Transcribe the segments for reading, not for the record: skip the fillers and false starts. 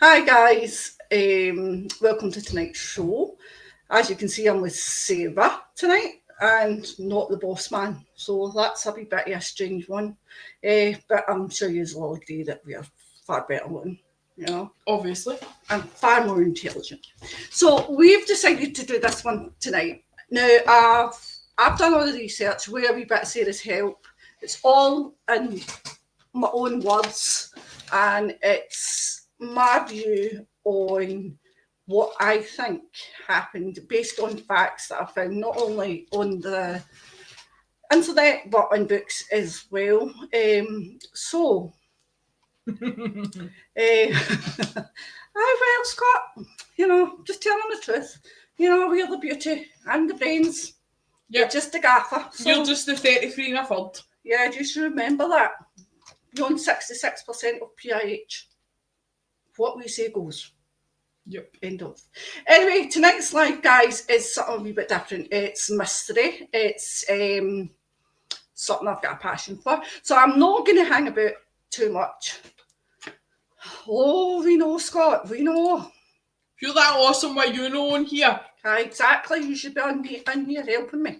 Hi guys, welcome to tonight's show. As you can see, I'm with Sarah tonight and not the boss man, so that's a wee bit of a strange one. But I'm sure you'll all agree that we are far better looking, Obviously. and far more intelligent. So we've decided to do this one tonight. Now I've done all the research with a wee bit of Sarah's help. It's all in my own words, and it's my view on what I think happened based on facts that I found not only on the internet but in books as well. So, well, Scott, just telling the truth. We're the beauty and the brains. You're just a gaffer. So, You're just the 33 and a third. Yeah, just remember that. You're on 66% of PIH. What we say goes. Yep. End of. Anyway, tonight's live, guys, is something a wee bit different. It's mystery. It's something I've got a passion for. So I'm not going to hang about too much. Oh, we know, Scott. We know. You're that awesome what you know on here. Exactly. You should be on here helping me.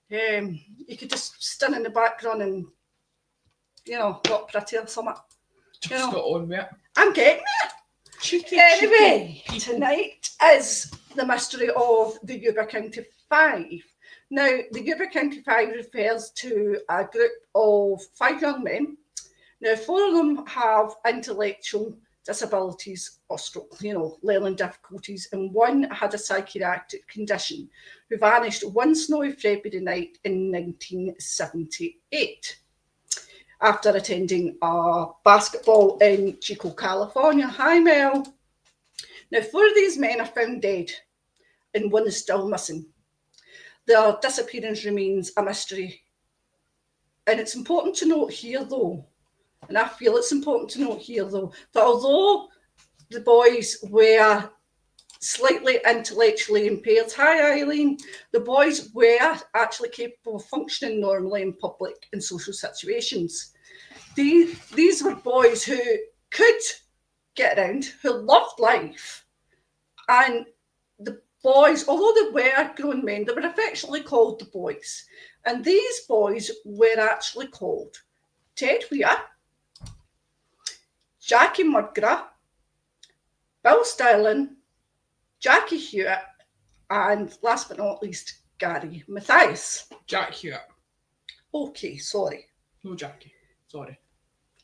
You could just stand in the background and, look pretty or something. Just got on with it. I'm getting it. Anyway, tonight is the mystery of the Yuba County Five. Now, the Yuba County Five refers to a group of 5 young men. Now, 4 of them have intellectual disabilities or stroke, learning difficulties, and 1 had a psychiatric condition who vanished one snowy February night in 1978. After attending a basketball in Chico, California. Hi, Mel. Now, 4 of these men are found dead, and 1 is still missing. Their disappearance remains a mystery. And it's important to note here, though, and I feel it's important to note here, though, that although the boys were slightly intellectually impaired, hi, Eileen, the boys were actually capable of functioning normally in public and social situations. These were boys who could get around, who loved life. And the boys, although they were grown men, they were affectionately called the boys. And these boys were actually called Ted Weir, Jackie Mudgra, Bill Sterling, Jackie Hewitt, and last but not least, Gary Mathias. Jack Hewitt. Okay, sorry. No, Jackie. Sorry.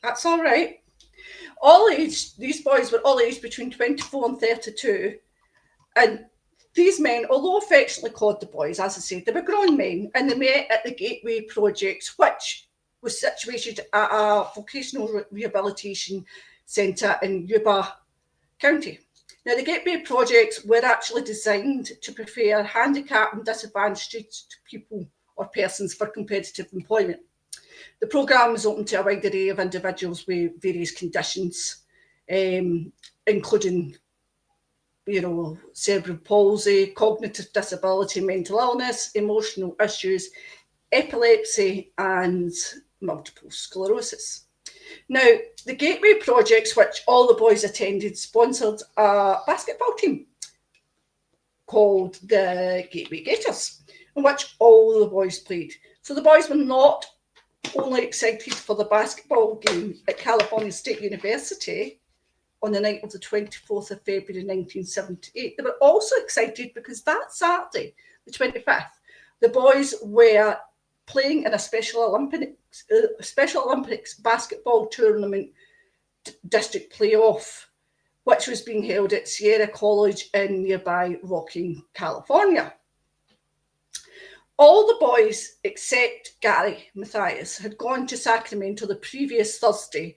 That's all right. All aged, these boys were all aged between 24 and 32. And these men, although affectionately called the boys, as I said, they were grown men, and they met at the Gateway Project, which was situated at a vocational rehabilitation centre in Yuba County. Now, the Gateway projects were actually designed to prepare handicapped and disadvantaged people or persons for competitive employment. The programme was open to a wide array of individuals with various conditions, including, cerebral palsy, cognitive disability, mental illness, emotional issues, epilepsy, and multiple sclerosis. Now, the Gateway projects, which all the boys attended, sponsored a basketball team called the Gateway Gators, in which all the boys played. So the boys were not only excited for the basketball game at California State University on the night of the 24th of February 1978, they were also excited because that Saturday, the 25th, the boys were playing in a Special Olympics basketball tournament district playoff, which was being held at Sierra College in nearby Rocking, California. All the boys, except Gary Mathias, had gone to Sacramento the previous Thursday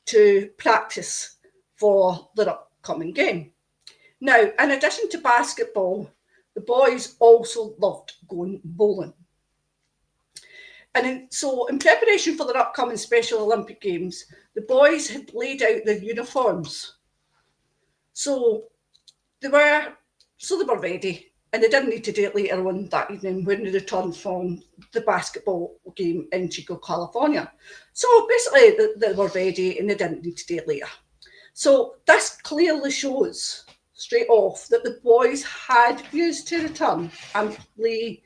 to practice for their upcoming game. Now, in addition to basketball, the boys also loved going bowling. And so in preparation for their upcoming Special Olympic Games, the boys had laid out their uniforms. So they were ready, and they didn't need to do it later on that evening when they returned from the basketball game in Chico, California. So basically they were ready and they didn't need to do it later. So this clearly shows straight off that the boys had views to return and play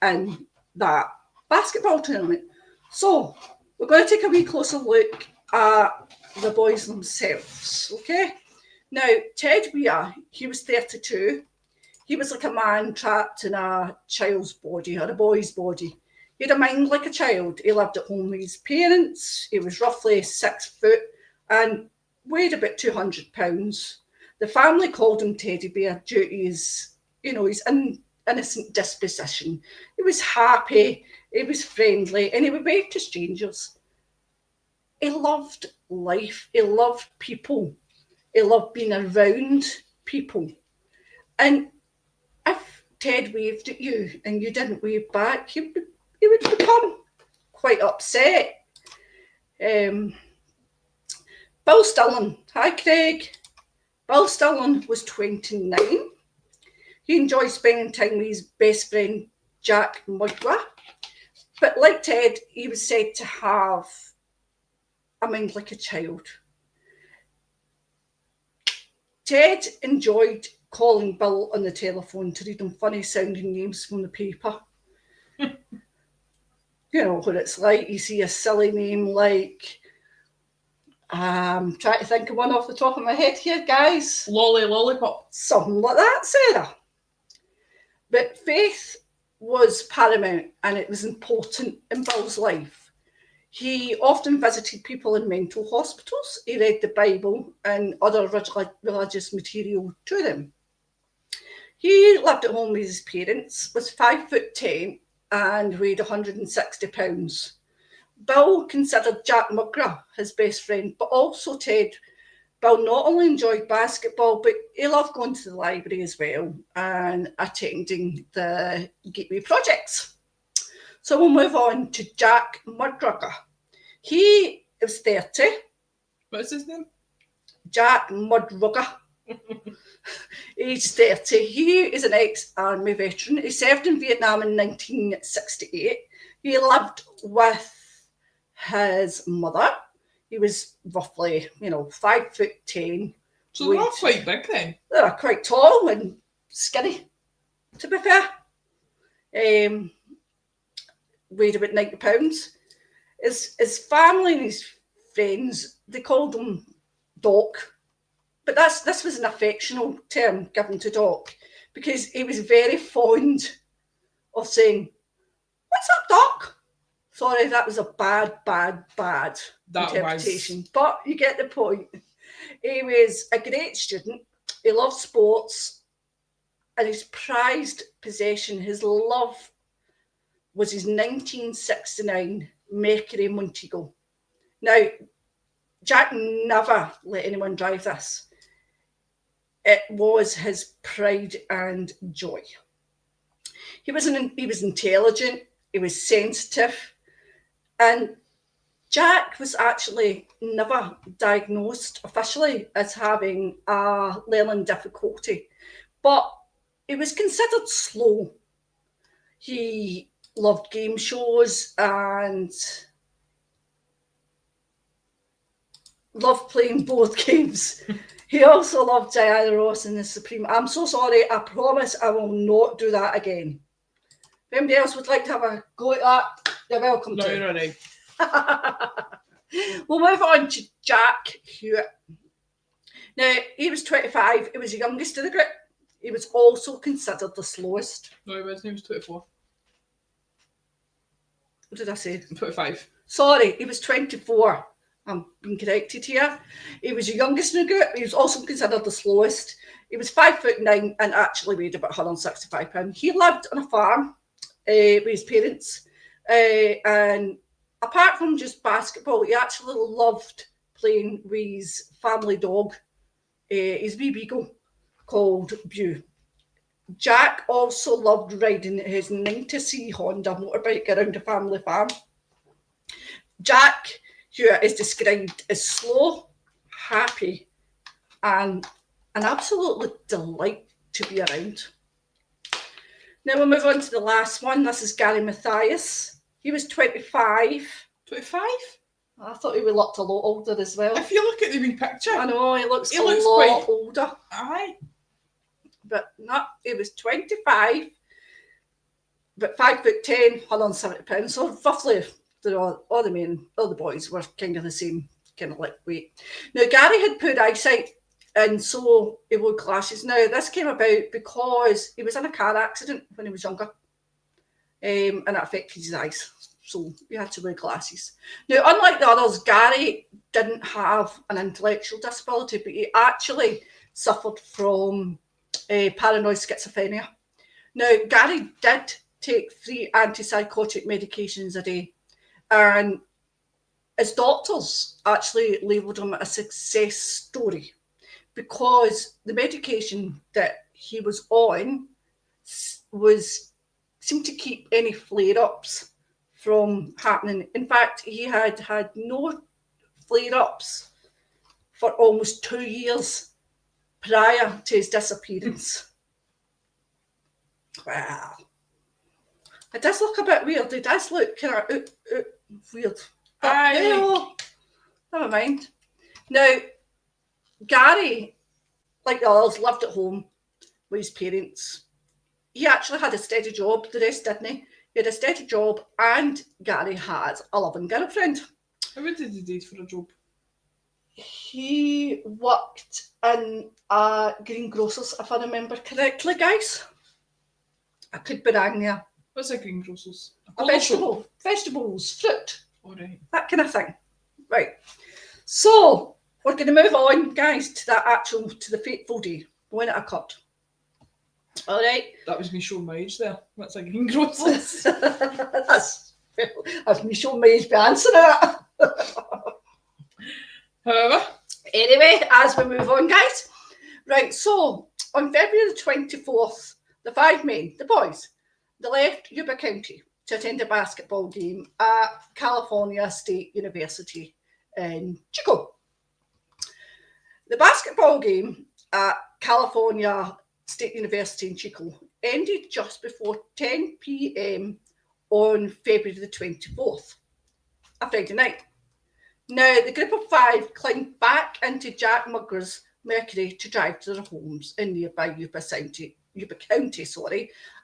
in that basketball tournament. So we're going to take a wee closer look at the boys themselves, okay? Now, Ted Weir, he was 32. He was like a man trapped in a child's body or a boy's body. He had a mind like a child. He lived at home with his parents. He was roughly 6 foot and weighed about 200 pounds. The family called him Teddy Bear due to his, his innocent disposition. He was happy, he was friendly, and he would wave to strangers. He loved life. He loved people. He loved being around people. And if Ted waved at you and you didn't wave back, he would become quite upset. Bill Stillen. Hi, Craig. Bill Stillen was 29. He enjoyed spending time with his best friend, Jack Mudra. But like Ted, he was said to have a mind like a child. Ted enjoyed calling Bill on the telephone to read him funny sounding names from the paper. You know what it's like. You see a silly name like, trying to think of one off the top of my head here, guys. Lollipop. Something like that, Sarah. But faith was paramount and it was important in Bill's life. He often visited people in mental hospitals. He read the Bible and other religious material to them. He lived at home with his parents, was 5'10" and weighed 160 pounds. Bill considered Jack McGrath his best friend, but also Ted. Bill not only enjoyed basketball, but he loved going to the library as well and attending the Gateway projects. So we'll move on to Jack Mudrugger. He was 30. What's his name? Jack Mudrugger. Age 30. He is an ex-army veteran. He served in Vietnam in 1968. He lived with his mother. He was roughly, 5'10". So they're all quite big then. They're quite tall and skinny, to be fair. Weighed about 90 pounds. His family and his friends, they called him Doc. But this was an affectional term given to Doc because he was very fond of saying, "What's up, Doc?" Sorry, that was a bad interpretation. But you get the point. He was a great student. He loved sports. And his prized possession, his love, was his 1969 Mercury Montego. Now, Jack never let anyone drive this. It was his pride and joy. He was intelligent. He was sensitive. And Jack was actually never diagnosed officially as having a learning difficulty, but he was considered slow. He loved game shows and loved playing board games. He also loved Diana Ross and the Supreme. I'm so sorry. I promise I will not do that again. If anybody else would like to have a go at that, you're welcome No, to. you're all right. We'll move on to Jack Hewitt. Now, he was 25. He was the youngest of the group. He was also considered the slowest. No, his name's 24. What did I say? 25. Sorry, he was 24. I'm being corrected here. He was the youngest in the group. He was also considered the slowest. He was 5'9" and actually weighed about 165 pounds. He lived on a farm with his parents. And apart from just basketball, he actually loved playing with his family dog, his wee beagle called Bew. Jack also loved riding his 90C Honda motorbike around the family farm. Jack Hewitt is described as slow, happy, and an absolute delight to be around. Now we'll move on to the last one. This is Gary Mathias. He was 25. 25? I thought he looked a lot older as well. If you look at the wee picture, I know, he looks He a looks lot quite- older. aye. But no, he was 25, but 5'10", 170 pounds. So roughly, all the boys were kind of the same kind of like weight. Now, Gary had poor eyesight, and so he wore glasses. Now, this came about because he was in a car accident when he was younger, and it affected his eyes. So he had to wear glasses. Now, unlike the others, Gary didn't have an intellectual disability, but he actually suffered from paranoid schizophrenia. Now, Gary did take 3 antipsychotic medications a day, and his doctors actually labelled him a success story because the medication that he was on seemed to keep any flare-ups from happening. In fact, he had no flare-ups for almost 2 years prior to his disappearance. Wow. It does look a bit weird. It does look kind of weird. But Aye. hey-oh, never mind. Now, Gary, like the others, lived at home with his parents. He actually had a steady job, the rest didn't he? He had a steady job, and Gary had a loving girlfriend. How did he do for a job? He worked in a greengrocer's, if I remember correctly, guys. I could be wrong there. What's a greengrocer's? A vegetable, vegetables, fruit, Alright. that kind of thing. Right. So we're going to move on, guys, to the fateful day when it occurred. All right. That was me showing my age there. That's a greengrocer's. that's me showing my age by answering it. However, Anyway, as we move on, guys. Right, so on February the 24th, the 5 men, the boys, they left Yuba County to attend a basketball game at California State University in Chico. The basketball game at California State University in Chico ended just before 10 p.m. on February the 24th, a Friday night. Now, the group of 5 climbed back into Jack Mugger's Mercury to drive to their homes in nearby Yuba County,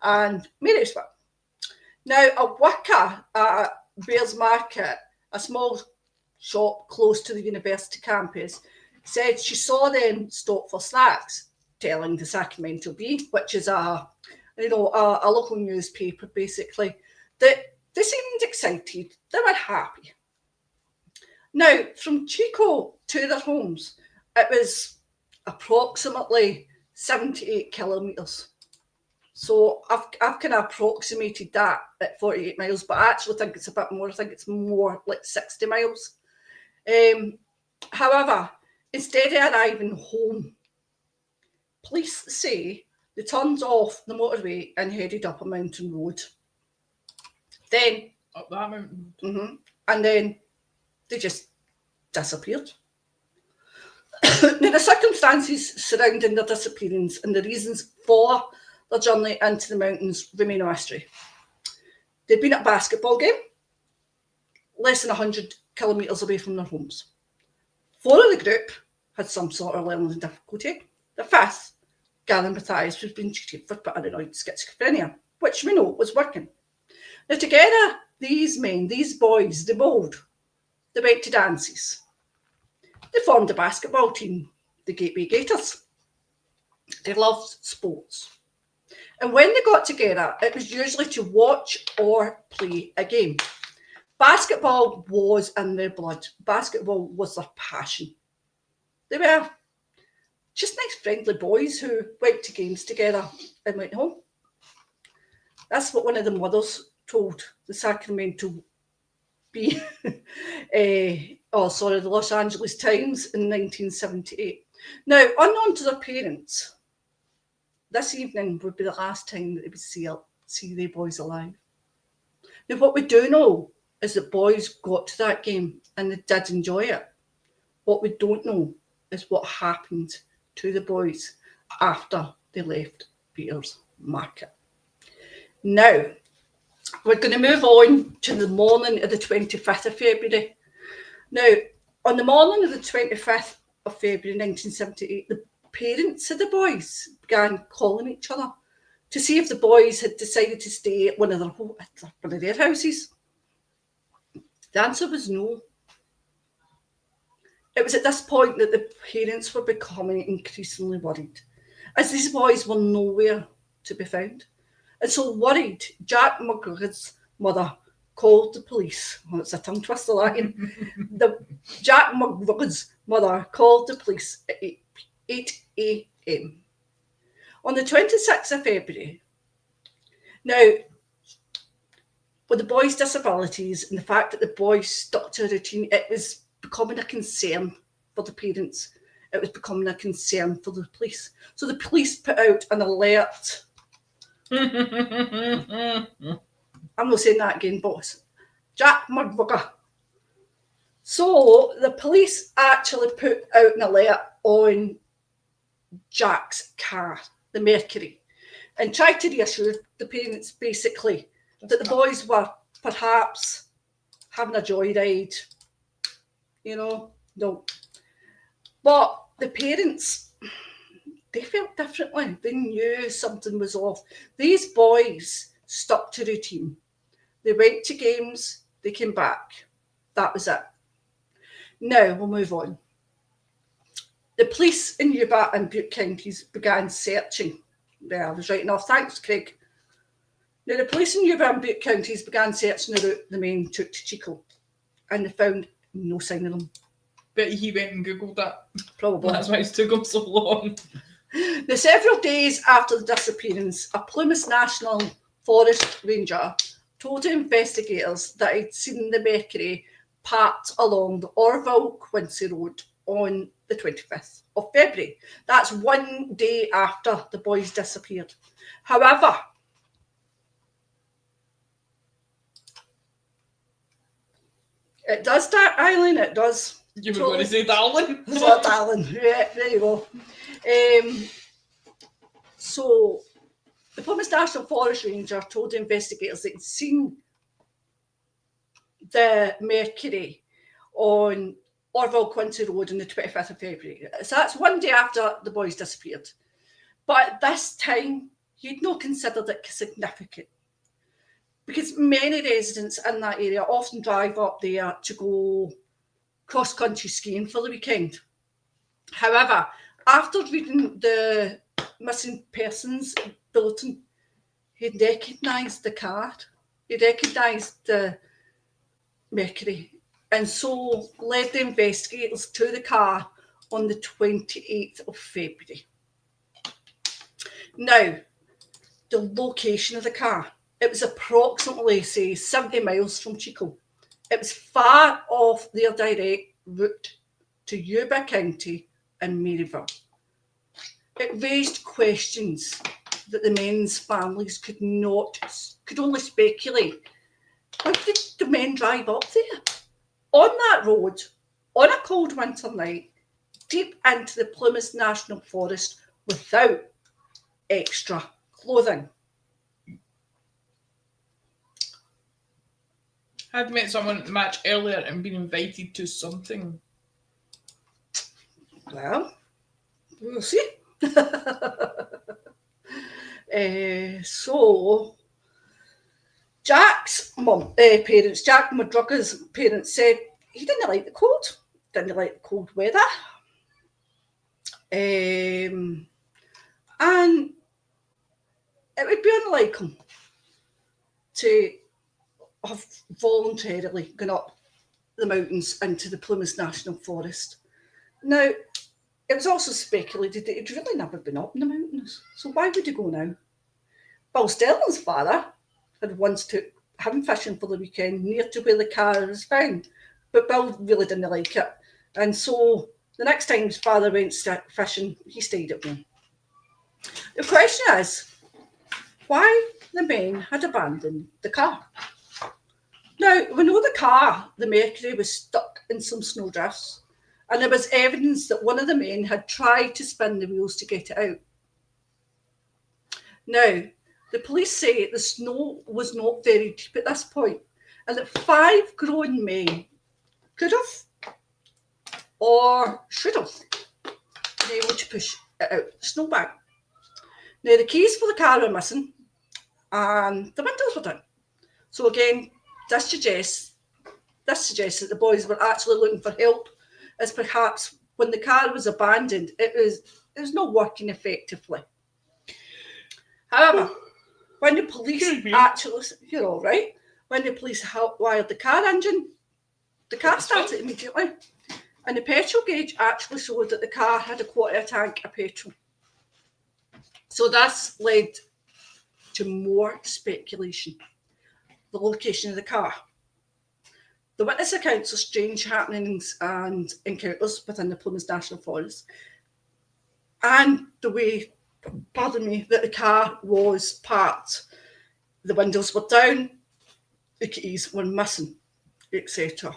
and Marysville. Now, a worker at Bears Market, a small shop close to the university campus, said she saw them stop for snacks, telling the Sacramento Bee, which is a local newspaper, basically, that they seemed excited. They were happy. Now, from Chico to their homes, it was approximately 78 kilometres. So I've kind of approximated that at 48 miles, but I actually think it's a bit more. I think it's more like 60 miles. However, instead of arriving home, police say they turned off the motorway and headed up a mountain road. Then, up that mountain. And then they just disappeared. Now, the circumstances surrounding their disappearance and the reasons for their journey into the mountains remain a mystery. They'd been at a basketball game, less than 100 kilometres away from their homes. 4 of the group had some sort of learning difficulty. The 5th, Gavin Matthias, was being treated for paranoid schizophrenia, which we know was working. Now, together, these men, these boys, they bowled. They went to dances. They formed a basketball team, the Gateway Gators. They loved sports. And when they got together, it was usually to watch or play a game. Basketball was in their blood. Basketball was their passion. They were just nice, friendly boys who went to games together and went home. That's what one of the mothers told the Sacramento Bee, the Los Angeles Times in 1978. Now, unknown to their parents, this evening would be the last time that they would see their boys alive. Now, what we do know is that boys got to that game and they did enjoy it. What we don't know is what happened to the boys after they left Bears Market. Now, we're going to move on to the morning of the 25th of February. Now, on the morning of the 25th of February 1978, the parents of the boys began calling each other to see if the boys had decided to stay at one of their houses. The answer was no. It was at this point that the parents were becoming increasingly worried, as these boys were nowhere to be found. And so worried, Jack McGuigan's mother called the police. Oh, it's a tongue twister, that. Jack McGuigan's mother called the police at 8 a.m. on the 26th of February. Now, with the boys' disabilities and the fact that the boys stuck to a routine, it was becoming a concern for the parents. It was becoming a concern for the police. So the police put out an alert. I'm not saying that again, boss. Jack McGuigan. So the police actually put out an alert on Jack's car, the Mercury, and tried to reassure the parents basically that the boys were perhaps having a joyride, no. But the parents, they felt differently. They knew something was off. These boys stuck to routine. They went to games, they came back. That was it. Now we'll move on. The police in Yuba and Butte counties began searching. There, I was writing off. Thanks, Craig. Now, the police in Yuba and Butte counties began searching the route the men took to Chico, and they found no sign of them. Bet he went and Googled that. Probably. That's why it took him so long. Now, several days after the disappearance, a Plymouth National Forest ranger told investigators that he'd seen the Mercury parked along the Orville-Quincy Road on the 25th of February. That's one day after the boys disappeared. However, it does start Eileen, it does. You were going to say Darwin? It's not Darwin. Yeah, there you go. So, the Plymouth National Forest Ranger told investigators that he'd seen the Mercury on Orville-Quincy Road on the 25th of February. So that's one day after the boys disappeared. But at this time, he'd not considered it significant, because many residents in that area often drive up there to go cross-country skiing for the weekend. However, after reading the missing persons bulletin, he recognised the car. He recognised the Mercury, and so led the investigators to the car on the 28th of February. Now, the location of the car. It was approximately, say, 70 miles from Chico. It was far off their direct route to Yuba County and Maryville. It raised questions that the men's families could only speculate. Why did the men drive up there? On that road, on a cold winter night, deep into the Plymouth National Forest without extra clothing. Had met someone at the match earlier and been invited to something. Well, we'll see. So, Jack's parents, Jack McGuigan's parents, said he didn't like the cold, didn't like the cold weather. And it would be unlike him to have voluntarily gone up the mountains into the Plymouth National Forest. Now, it was also speculated that he'd really never been up in the mountains, so why would he go now? Bill Sterling's father had once took him fishing for the weekend near to where the car was found, but Bill really didn't like it, and so the next time his father went fishing, he stayed at home. The question is, why the men had abandoned the car? Now, we know the car, the Mercury, was stuck in some snowdrifts, and there was evidence that one of the men had tried to spin the wheels to get it out. Now, the police say the snow was not very deep at this point, and that 5 grown men could have or Shriddle, been able to push it out the snowbank. Now, the keys for the car were missing and the windows were down. So again, this suggests that the boys were actually looking for help, as perhaps when the car was abandoned, it was not working effectively. However, when the police actually, you're all right, when the police wired the car engine, the car started immediately, and the petrol gauge actually showed that the car had a quarter tank of petrol. So this led to more speculation. The location of the car. The witness accounts of strange happenings and encounters within the Plymouth National Forest, and the way, that the car was parked. The windows were down, the keys were missing, etc.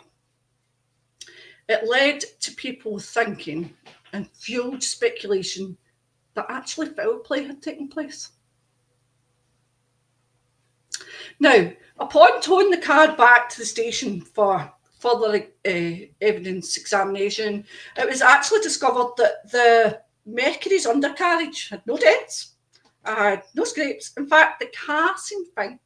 It led to people thinking and fueled speculation that actually foul play had taken place. Now, upon towing the car back to the station for further evidence examination, it was actually discovered that the Mercury's undercarriage had no dents, no scrapes. In fact, the car seemed fine,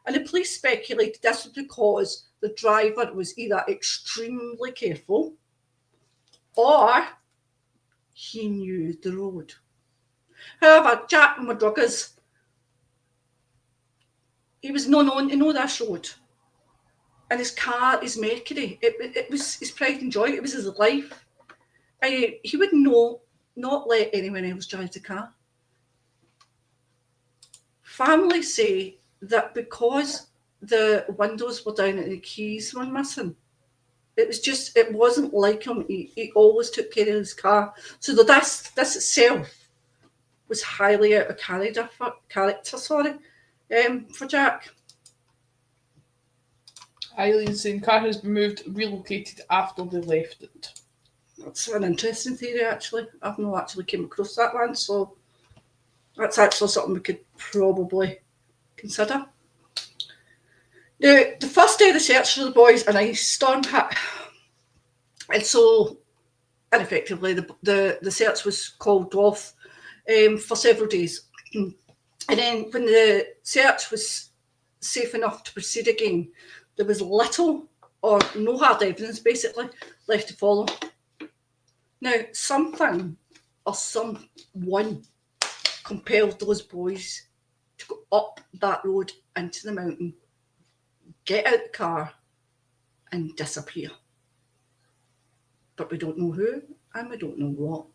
and the police speculated this was because the driver was either extremely careful or he knew the road. However, Jack McDougall, he was not known to know this road. And his car, his Mercury, it was his pride and joy, it was his life. And he would not let anyone else drive the car. Family say that because the windows were down and the keys were missing, it wasn't like him. He always took care of his car. So this itself was highly out of character, for Jack. Eileen's saying car has been relocated after they left it. That's an interesting theory, actually. I've not actually came across that one, so that's actually something we could probably consider. Now, the first day of the search for the boys, an ice storm hit. And so, ineffectively, the search was called off for several days. And then when the search was safe enough to proceed again, there was little or no hard evidence, basically, left to follow. Now, something or someone compelled those boys to go up that road into the mountain, get out the car, and disappear. But we don't know who, and we don't know what.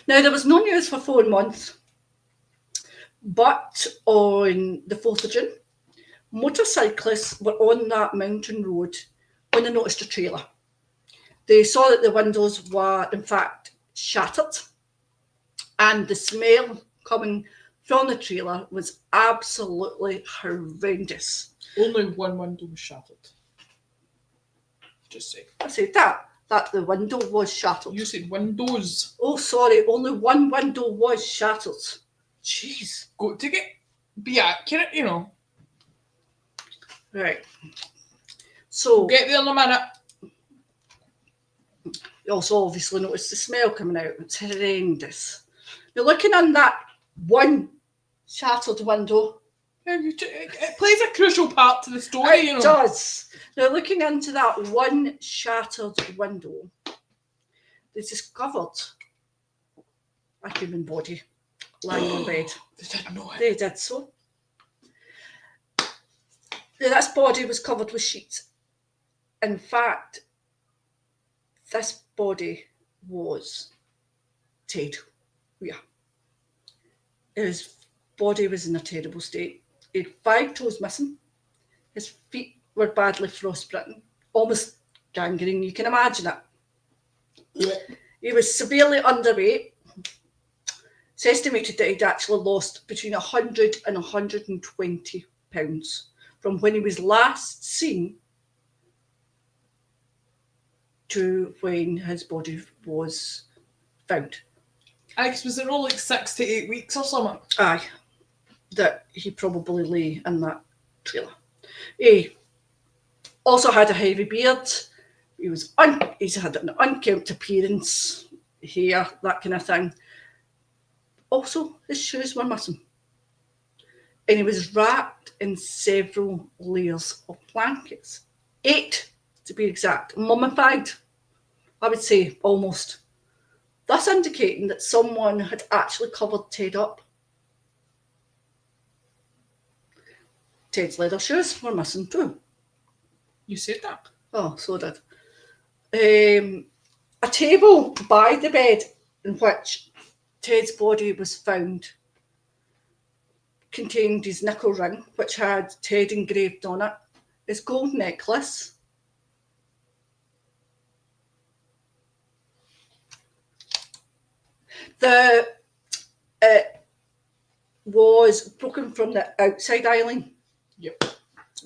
Now, there was no news for 4 months, but on the 4th of June, motorcyclists were on that mountain road when they noticed a trailer. They saw that the windows were, in fact, shattered, and the smell coming from the trailer was absolutely horrendous. Only one window was shattered. Just say. I said that the window was shattered. You said windows. Oh, sorry, only one window was shattered. Jeez. Got to be accurate, you know. Right. So Get there in a minute. You also obviously noticed the smell coming out. It's horrendous. Now, looking in that one shattered window. It plays a crucial part to the story, you know. It does. Now, looking into that one shattered window, they discovered a human body lying on bed. They didn't know it. They did so. Now, this body was covered with sheets. In fact, this body was Ted Weir. His body was in a terrible state. He had 5 toes missing. His feet were badly frostbitten, almost gangrene. You can imagine it. Yeah. He was severely underweight. It's estimated that he'd actually lost between 100 and 120 pounds from when he was last seen to when his body was found. Alex, was it all like 6 to 8 weeks or something? Aye, that he probably lay in that trailer. He also had a heavy beard, He's had an unkempt appearance, hair, that kind of thing. Also, his shoes were missing. And he was wrapped in several layers of blankets. 8, to be exact, mummified, I would say, almost. Thus indicating that someone had actually covered Ted up. Ted's leather shoes were missing too. You said that. Oh, so did. A table by the bed in which Ted's body was found contained his nickel ring, which had Ted engraved on it, his gold necklace, it was broken from the outside Eileen. Yep.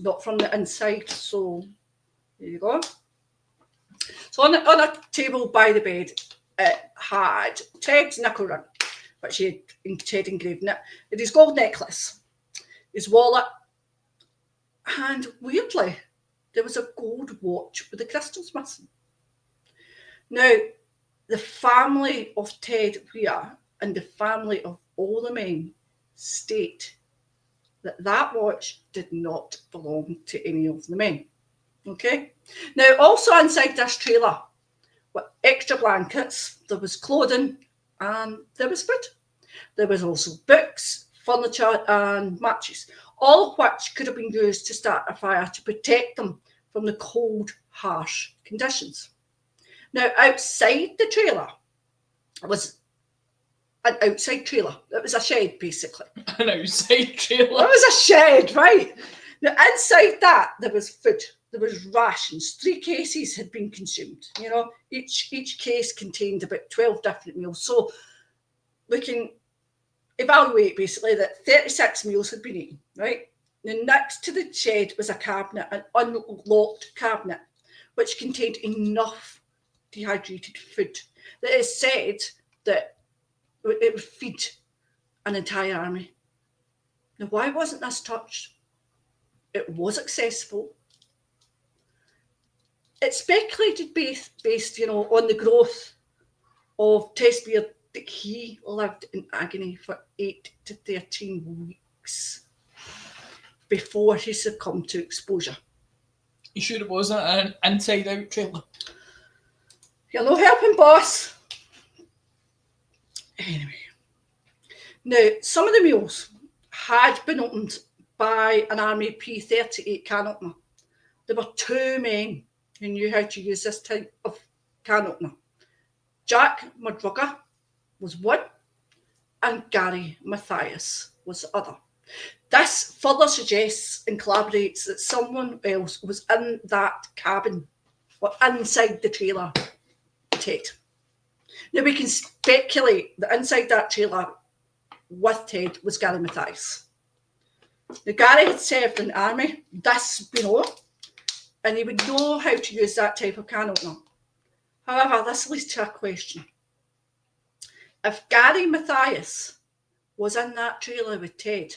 Not from the inside, so there you go. So on a table by the bed, it had Ted's nickel ring, which he had Ted engraved in it. It had his gold necklace, his wallet, and weirdly, there was a gold watch with the crystals missing. Now, the family of Ted Weir and the family of all the men state that that watch did not belong to any of the men. Okay? Now, also inside this trailer were extra blankets, there was clothing, and there was food. There was also books, furniture, and matches, all of which could have been used to start a fire to protect them from the cold, harsh conditions. Now, outside the trailer was an outside trailer. It was a shed, basically. An outside trailer. It was a shed, right? Now, inside that, there was food. There was rations. 3 cases had been consumed. You know, each case contained about 12 different meals. So we can evaluate, basically, that 36 meals had been eaten, right? Now, next to the shed was a cabinet, an unlocked cabinet, which contained enough dehydrated food that is said that it would feed an entire army. Now, why wasn't this touched? It was accessible. It's speculated based, on the growth of Ted Weir that he lived in agony for 8 to 13 weeks before he succumbed to exposure. You sure it wasn't an inside-out trailer? You're no helping, boss. Anyway. Now, some of the meals had been opened by an Army P-38 can opener. There were 2 men who knew how to use this type of can opener. Jack McGruggor was one, and Gary Mathias was the other. This further suggests and corroborates that someone else was in that cabin or inside the trailer, Ted. Now, we can speculate that inside that trailer with Ted was Gary Mathias. Now, Gary had served in the army, this we know, and he would know how to use that type of can opener. However, this leads to a question. If Gary Mathias was in that trailer with Ted,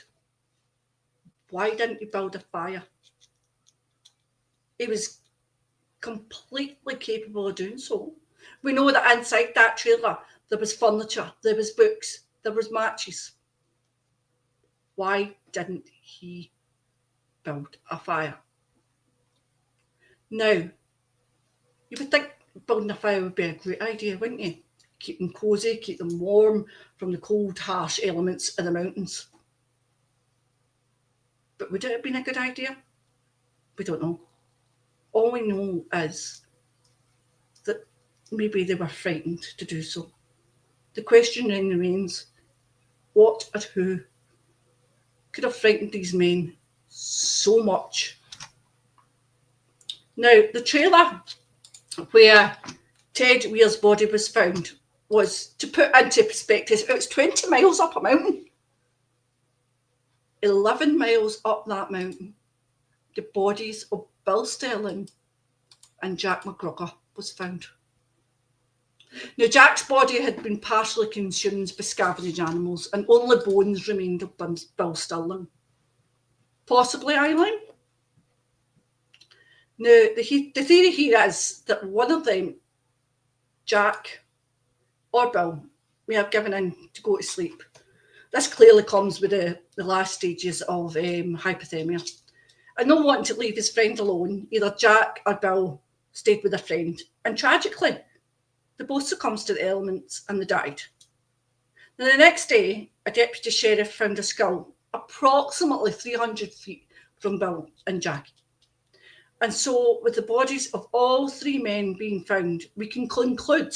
why didn't he build a fire? He was completely capable of doing so. We know that inside that trailer, there was furniture, there was books, there was matches. Why didn't he build a fire? Now, you would think building a fire would be a great idea, wouldn't you? Keep them cosy, keep them warm from the cold, harsh elements of the mountains. But would it have been a good idea? We don't know. All we know is that maybe they were frightened to do so. The question then remains, what or who could have frightened these men so much? Now, the trailer where Ted Weir's body was found was, to put into perspective, it was 20 miles up a mountain. 11 miles up that mountain, the bodies of Bill Sterling and Jack McGruggor was found. Now, Jack's body had been partially consumed by scavenging animals, and only bones remained of Bill Sterling. Possibly Eileen. Now, the theory here is that one of them, Jack or Bill, may have given in to go to sleep. This clearly comes with the last stages of hypothermia. And not wanting to leave his friend alone, either Jack or Bill stayed with a friend. And tragically, they both succumbed to the elements and they died. Now, the next day, a deputy sheriff found a skull approximately 300 feet from Bill and Jackie. And so, with the bodies of all three men being found, we can conclude,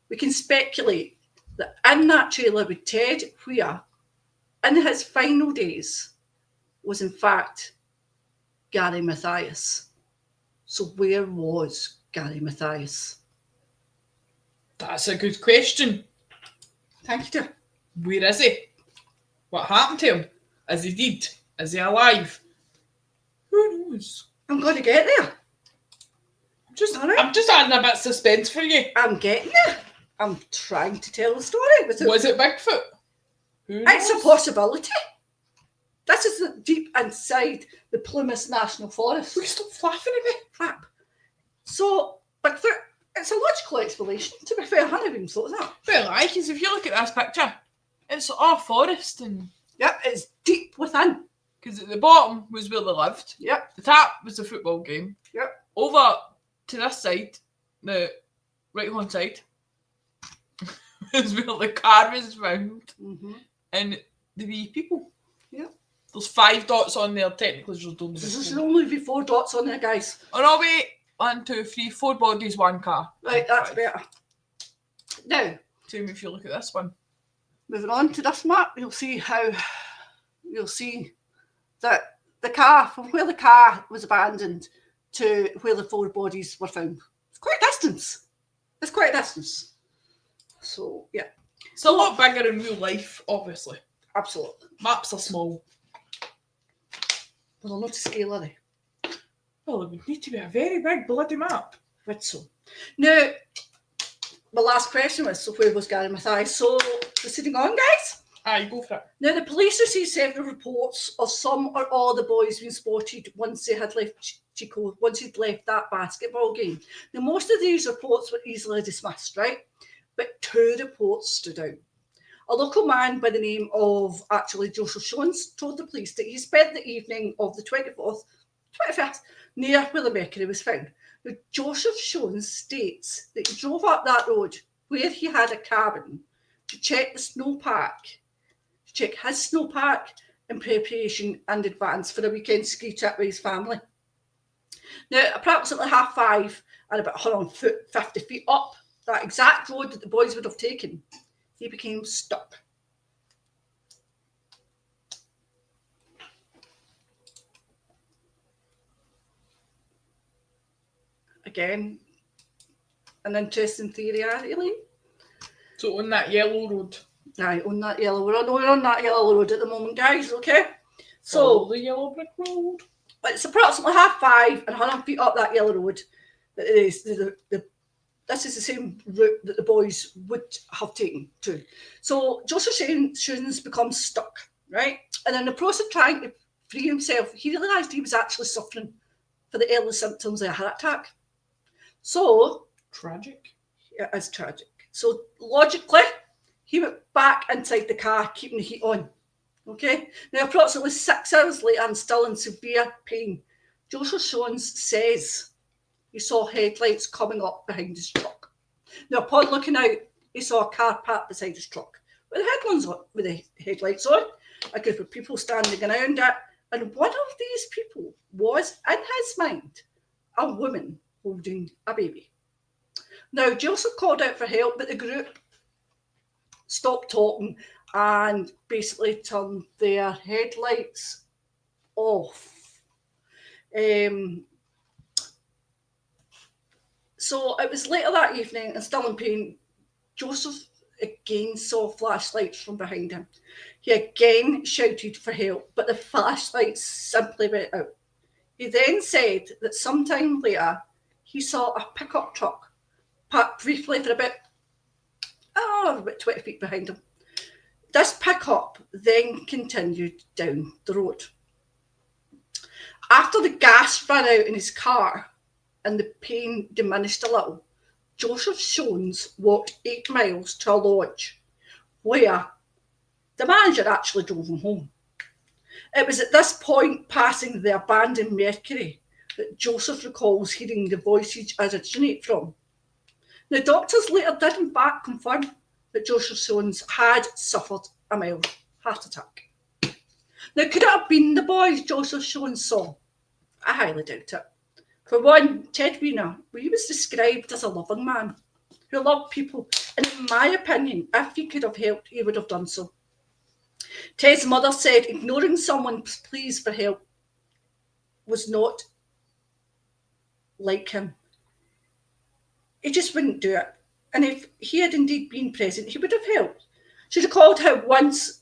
we can speculate that in that trailer with Ted Weir, in his final days, was in fact Gary Mathias. So where was Gary Mathias? That's a good question. Thank you. Where is he? What happened to him? Is he dead? Is he alive? Who knows? I'm going to get there. I'm just adding a bit of suspense for you. I'm getting there. I'm trying to tell the story. Was it Bigfoot? Who knows? It's a possibility. This is deep inside the Plymouth National Forest. Will you stop laughing at me? Crap. So, Bigfoot, it's a logical explanation. To be fair, I hadn't even thought of that. Well, because if you look at this picture, it's all forest and... Yep, it's deep within. Because at the bottom was where they lived. Yep. The top was the football game. Yep. Over to this side, the right-hand side, is where the car was found. Mm-hmm. And the wee people. Yep. There's 5 dots on there, technically. There's only be 4 dots on there, guys. Oh no, wait. 1, 2, 3, 4 bodies, 1 car. Right, that's 5. better. Now, Same if you look at this one. moving on to this map, you'll see that the car, from where the car was abandoned to where the 4 bodies were found, it's quite a distance. So, yeah. It's a lot bigger in real life, obviously. Absolutely. Maps are small. Well, not to scale, are they? Well, it would need to be a very big bloody map. Right, so. Now, my last question was, so where was Gary Mathias? So, proceeding on, guys. Aye, go for it. Now, the police received several reports of some or all the boys being spotted once they had left Chico, once he'd left that basketball game. Now, most of these reports were easily dismissed, right? But 2 reports stood out. A local man by the name of Joseph Shones told the police that he spent the evening of the 21st, near where the mercury was found. Now, Joseph Shones states that he drove up that road where he had a cabin to check his snowpack in preparation and advance for a weekend ski trip with his family. Now, approximately 5:30 and about 150 feet up that exact road that the boys would have taken, he became stuck. Again, an interesting theory, really. So on that yellow road. Aye, on that yellow road. We're on that yellow road at the moment, guys, okay? So the yellow brick road. It's approximately 5:30 and 100 feet up that yellow road. That it is this is the same route that the boys would have taken too. So Joseph Shones becomes stuck, right? And in the process of trying to free himself, he realised he was actually suffering for the early symptoms of a heart attack. So Tragic. it is tragic. So logically, he went back inside the car, keeping the heat on. Okay. Now, approximately 6 hours later, and still in severe pain, Joseph Shones says he saw headlights coming up behind his truck. Now, upon looking out, he saw a car parked beside his truck with the headlights on, a group of people standing around it, and one of these people was, in his mind, a woman holding a baby. Now, Joseph called out for help, but the group stopped talking and basically turned their headlights off. So it was later that evening, and still in pain, Joseph again saw flashlights from behind him. He again shouted for help, but the flashlights simply went out. He then said that sometime later, he saw a pickup truck parked briefly for about 20 feet behind him. This pickup then continued down the road. After the gas ran out in his car and the pain diminished a little, Joseph Jones walked 8 miles to a lodge where the manager actually drove him home. It was at this point, passing the abandoned Mercury, that Joseph recalls hearing the voices originate from. The doctors later did in fact confirm that Joseph Jones had suffered a mild heart attack. Now, could it have been the boys Joseph Jones saw? I highly doubt it. For one, Ted Weiner, he was described as a loving man who loved people, and in my opinion, if he could have helped, he would have done so. Ted's mother said ignoring someone's pleas for help was not like him. He just wouldn't do it. And if he had indeed been present, he would have helped. She recalled how once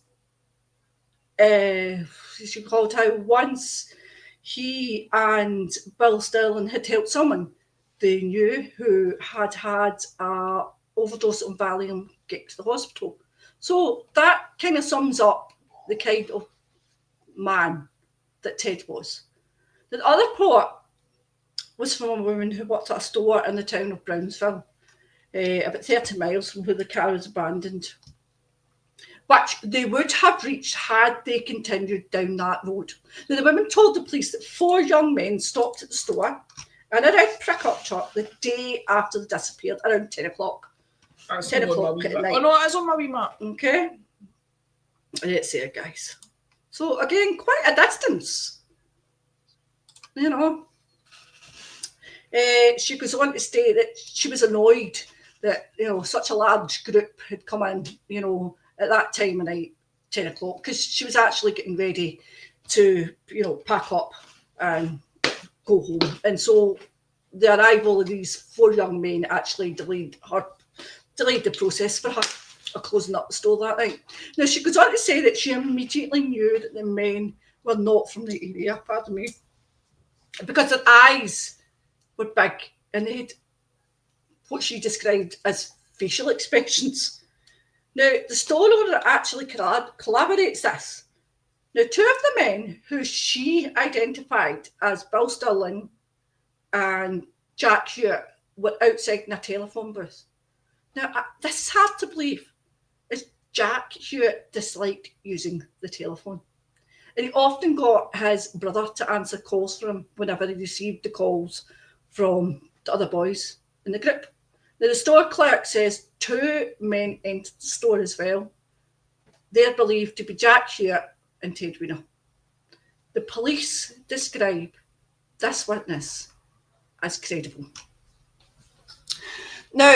he and Bill Sterling had helped someone they knew who had had an overdose on Valium get to the hospital. So that kind of sums up the kind of man that Ted was. The other report was from a woman who worked at a store in the town of Brownsville, about 30 miles from where the car was abandoned, which they would have reached had they continued down that road. Now, the woman told the police that 4 young men stopped at the store in a red pickup truck the day after they disappeared, around 10 o'clock. That's 10 on o'clock my at wee night. map. Oh no, it is on my wee map. Okay. Let's see it, guys. So again, quite a distance. You know. She goes on to state that she was annoyed that, you know, such a large group had come in, you know, at that time of night, 10 o'clock, because she was actually getting ready to, you know, pack up and go home. And so the arrival of these 4 young men actually delayed the process for her of closing up the store that night. Now, she goes on to say that she immediately knew that the men were not from the area, pardon me, because their eyes were big and they had what she described as facial expressions. Now, the store owner actually collaborates this. Now, 2 of the men who she identified as Bill Sterling and Jack Hewitt were outside in a telephone booth. Now, this is hard to believe, as Jack Hewitt disliked using the telephone. And he often got his brother to answer calls for him whenever he received the calls from the other boys in the group. Now, the store clerk says 2 men entered the store as well. They're believed to be Jack Hewitt and Ted Weiner. The police describe this witness as credible. Now,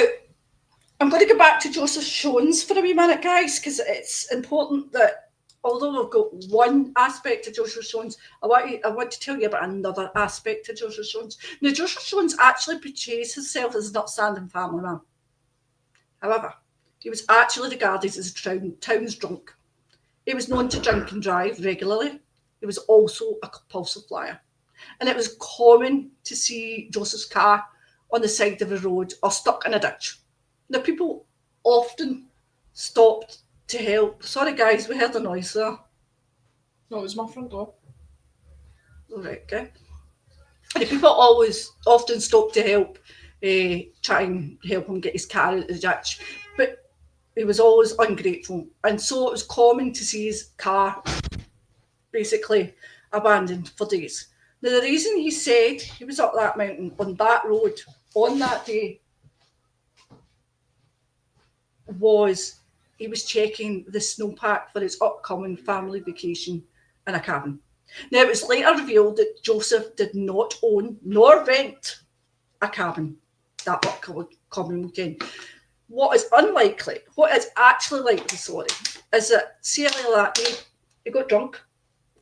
I'm going to go back to Joseph Jones for a wee minute, guys, because it's important that although we've got one aspect of Joseph Jones, I want to tell you about another aspect of Joseph Jones. Now, Joseph Jones actually portrays himself as an upstanding family man. However, he was actually regarded as a town's drunk. He was known to drink and drive regularly. He was also a compulsive liar. And it was common to see Joseph's car on the side of a road or stuck in a ditch. Now, people often stopped to help. Sorry, guys, we heard a noise there. No, it was my front door. All right, okay. And people often stopped to help, try and help him get his car out of the ditch. But he was always ungrateful. And so it was common to see his car basically abandoned for days. Now, the reason he said he was up that mountain on that road on that day was he was checking the snowpack for his upcoming family vacation in a cabin. Now, it was later revealed that Joseph did not own nor rent a cabin that upcoming weekend. What is unlikely, what is actually likely, is that see earlier that day, he got drunk,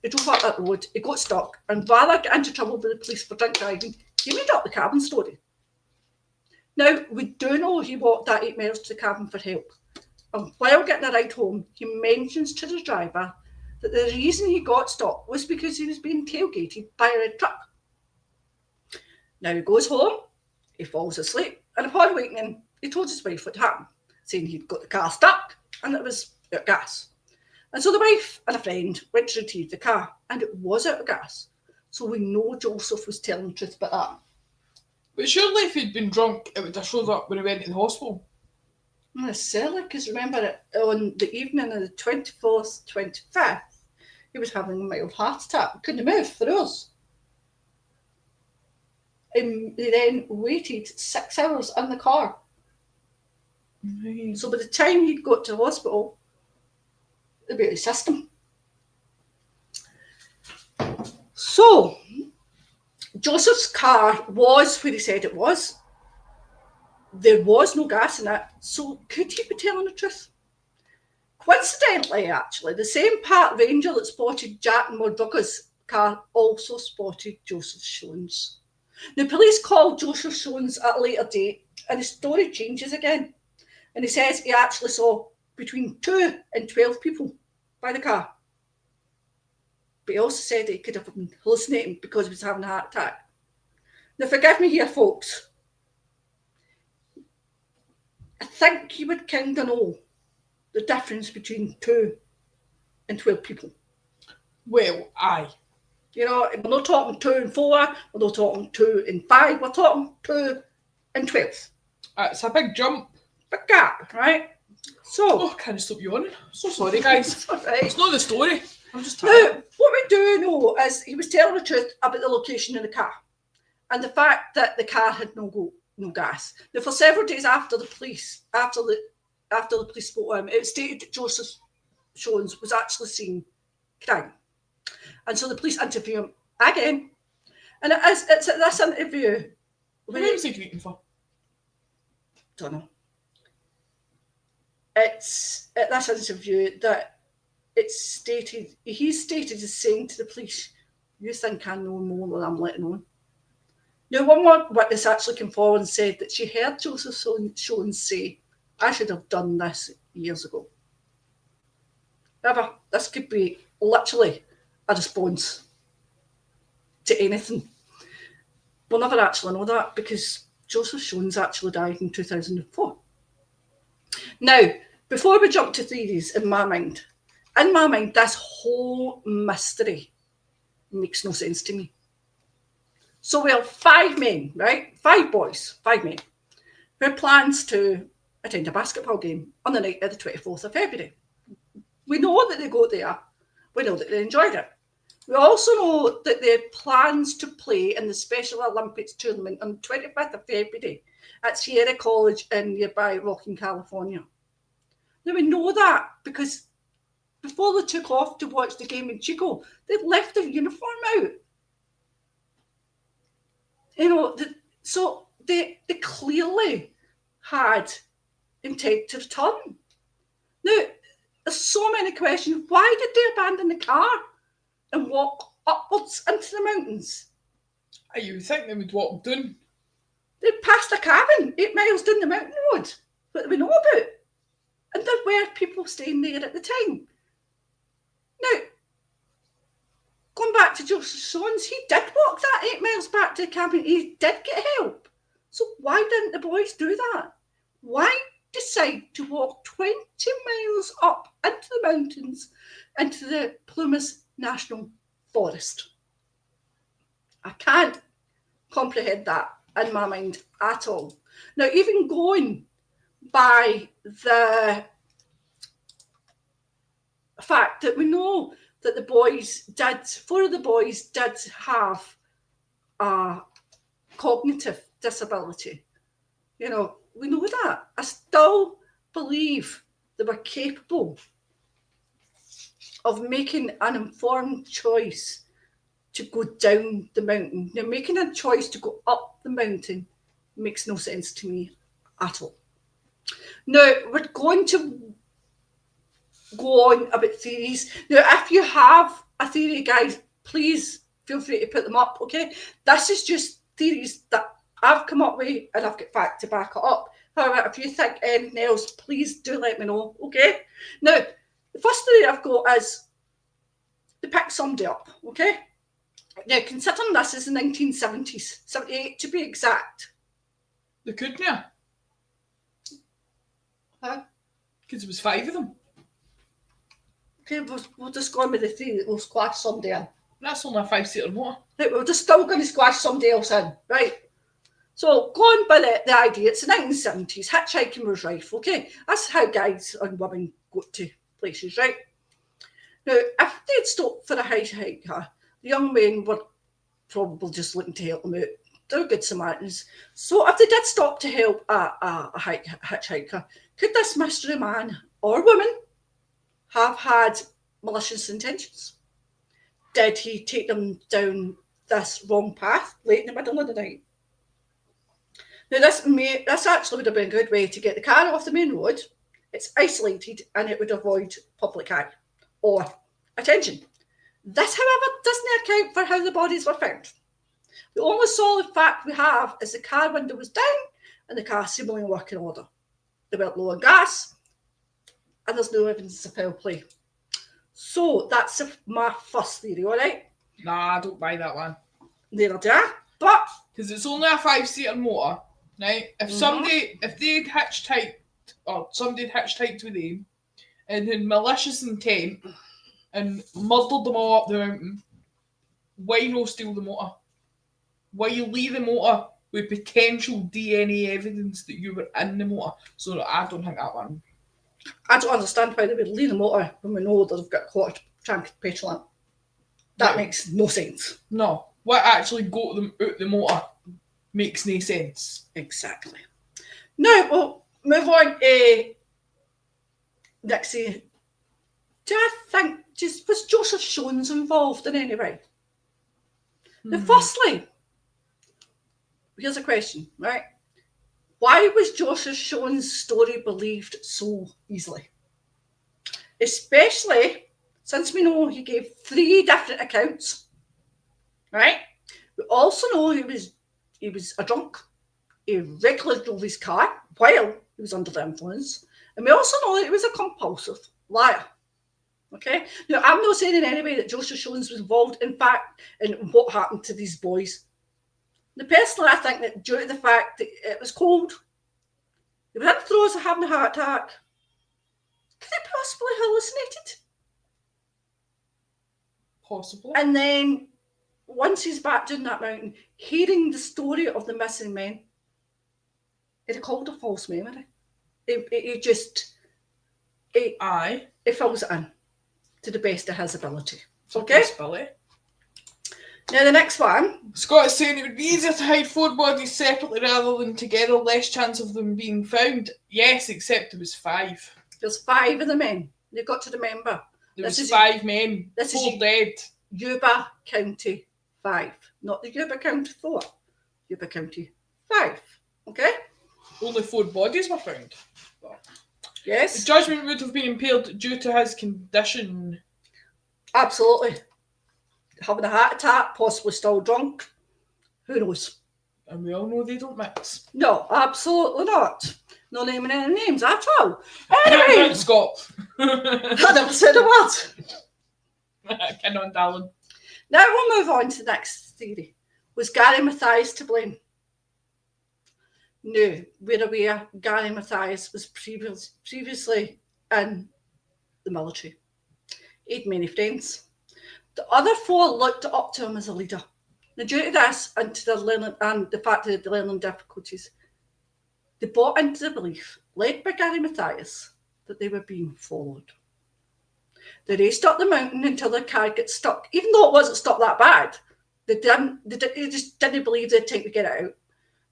he drove up that road, he got stuck, and rather get into trouble with the police for drink driving, he made up the cabin story. Now, we do know he walked that 8 miles to the cabin for help. And while getting a ride home, he mentions to the driver that the reason he got stuck was because he was being tailgated by a red truck. Now, he goes home, he falls asleep, and upon awakening, he told his wife what happened, saying he'd got the car stuck and it was out of gas. And so the wife and a friend went to retrieve the car, and it was out of gas. So we know Joseph was telling the truth about that. But surely if he'd been drunk, it would have showed up when he went to the hospital. Not necessarily, because remember, on the evening of the 24th, 25th, he was having a mild heart attack. He couldn't move for us. And he then waited 6 hours in the car. Right. So by the time he'd got to the hospital, they'd be out of the system. So, Joseph's car was where he said it was. There was no gas in it, so could he be telling the truth? Coincidentally, actually, the same park ranger that spotted Jack Murdoch's car also spotted Joseph Shones. The police called Joseph Shones at a later date, and the story changes again. And he says he actually saw between 2 and 12 people by the car. But he also said he could have been hallucinating because he was having a heart attack. Now, forgive me here, folks. I think you would kind of know the difference between 2 and 12 people. Well, aye. You know, we're not talking 2 and 4, we're not talking 2 and 5, we're talking 2 and 12. It's a big jump. Big gap, right? So, Oh, I can't stop yawning. So sorry, guys. it's all right. It's not the story. I'm just Now, tired. what we do know is he was telling the truth about the location of the car and the fact that the car had no gas. Now, for several days after the police spoke to him, it stated that Joseph Shones was actually seen crying. And so the police interview him again. And it's at this interview. What was he greeting for? Don't know. It's at this interview that he's stated as saying to the police, "You think I know more than I'm letting on." Now, one more witness actually came forward and said that she heard Joseph Shones say, "I should have done this years ago." However, this could be literally a response to anything. We'll never actually know that because Joseph Shones actually died in 2004. Now, before we jump to theories, in my mind, this whole mystery makes no sense to me. So we have 5 men, right? 5 boys, 5 men, who have plans to attend a basketball game on the night of the 24th of February. We know that they go there. We know that they enjoyed it. We also know that they had plans to play in the Special Olympics tournament on the 25th of February at Sierra College in nearby Rocking, California. Now, we know that because before they took off to watch the game in Chico, they'd left their uniform out. You know, so they clearly had intent to return. Now, there's so many questions. Why did they abandon the car and walk upwards into the mountains? You would think they would walk down. They passed a cabin 8 miles down the mountain road that we know about. And there were people staying there at the time. Now, going back to Joseph Shones, he did walk that 8 miles back to the cabin. He did get help. So why didn't the boys do that? Why decide to walk 20 miles up into the mountains, into the Plumas National Forest? I can't comprehend that in my mind at all. Now, even going by the fact that we know that the boys did, 4 of the boys did have a cognitive disability. You know, we know that. I still believe they were capable of making an informed choice to go down the mountain. Now, making a choice to go up the mountain makes no sense to me at all. Now, we're going to go on about theories. Now, if you have a theory, guys, please feel free to put them up, okay? This is just theories that I've come up with and I've got fact to back it up. However, if you think anything else, please do let me know, okay? Now, the first theory I've got is they picked somebody up, okay? Now, considering this is the 1970s, 78 to be exact. They couldn't, yeah. Huh? Because there was 5 of them. Okay, we'll just go on with the theory that we'll squash somebody in. That's only a 5-seater motor. Right, we're just still going to squash somebody else in, right? So going by the idea, it's the 1970s, hitchhiking was rife, okay? That's how guys and women go to places, right? Now, if they'd stopped for a hitchhiker, the young men were probably just looking to help them out. They're good Samaritans. So if they did stop to help a hitchhiker, could this mystery man or woman have had malicious intentions? Did he take them down this wrong path late in the middle of the night? Now, this actually would have been a good way to get the car off the main road. It's isolated and it would avoid public eye or attention. This, however, doesn't account for how the bodies were found. The only solid fact we have is the car window was down and the car seemingly in working order. They went low on gas and there's no evidence of foul play. So that's my first theory, all right? Nah, I don't buy that one. Neither do I, but... Because it's only a 5-seater motor, right? If they'd hitchhiked, or somebody had hitchhiked with them, and had malicious intent, and murdered them all up the mountain, why no steal the motor? Why you leave the motor with potential DNA evidence that you were in the motor? So I don't think that one. I don't understand why they would leave the motor when we know that they've got a quarter tank of petrol in. That makes no sense. No. What actually got them out the motor makes no sense. Exactly. Now we'll move on to next year. Do I think was Joseph Shones involved in any way? Now, firstly, here's a question, right? Why was Joseph Shones' story believed so easily? Especially since we know he gave 3 different accounts, right? We also know he was a drunk. He regularly drove his car while he was under the influence. And we also know that he was a compulsive liar. Okay? Now, I'm not saying in any way that Joseph Shones was involved, in fact, in what happened to these boys. Now, personally, I think that due to the fact that it was cold, they were in the throes of having a heart attack, could they possibly hallucinated? Possibly. And then, once he's back down that mountain, hearing the story of the missing men, it called a false memory. It fills it in to the best of his ability. Okay? Possibly. Now the next one. Scott's saying it would be easier to hide 4 bodies separately rather than together, less chance of them being found. Yes, except there was 5. There's 5 of the men. You've got to remember. There was 5 men. This 4 is dead. Yuba County 5. Not the Yuba County 4. Yuba County 5. Okay? Only 4 bodies were found. Yes. The judgment would have been impaired due to his condition. Absolutely. Having a heart attack, possibly still drunk. Who knows? And we all know they don't mix. No, absolutely not. No naming any names at all. Anyway. Scott. I never said a word. Come on, darling. Now we'll move on to the next theory. Was Gary Mathias to blame? No, we're aware Gary Mathias was previously in the military. He had many friends. The other 4 looked up to him as a leader. Now, due to this and to the fact that the learning difficulties, they bought into the belief, led by Gary Mathias, that they were being followed. They raced up the mountain until their car gets stuck, even though it wasn't stuck that bad. They just didn't believe they'd take to get it out.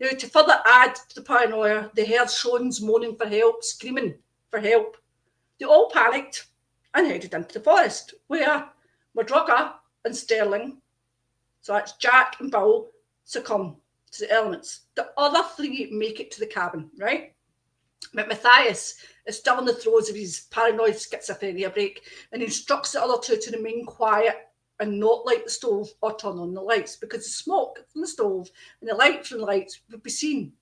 Now, to further add to the paranoia, they heard Shones moaning for help, screaming for help. They all panicked and headed into the forest, where Madruga and Sterling, so that's Jack and Bill, succumb to the elements. The other 3 make it to the cabin, right? But Mathias is still in the throes of his paranoid schizophrenia break and instructs the other 2 to remain quiet and not light the stove or turn on the lights, because the smoke from the stove and the light from the lights would be seen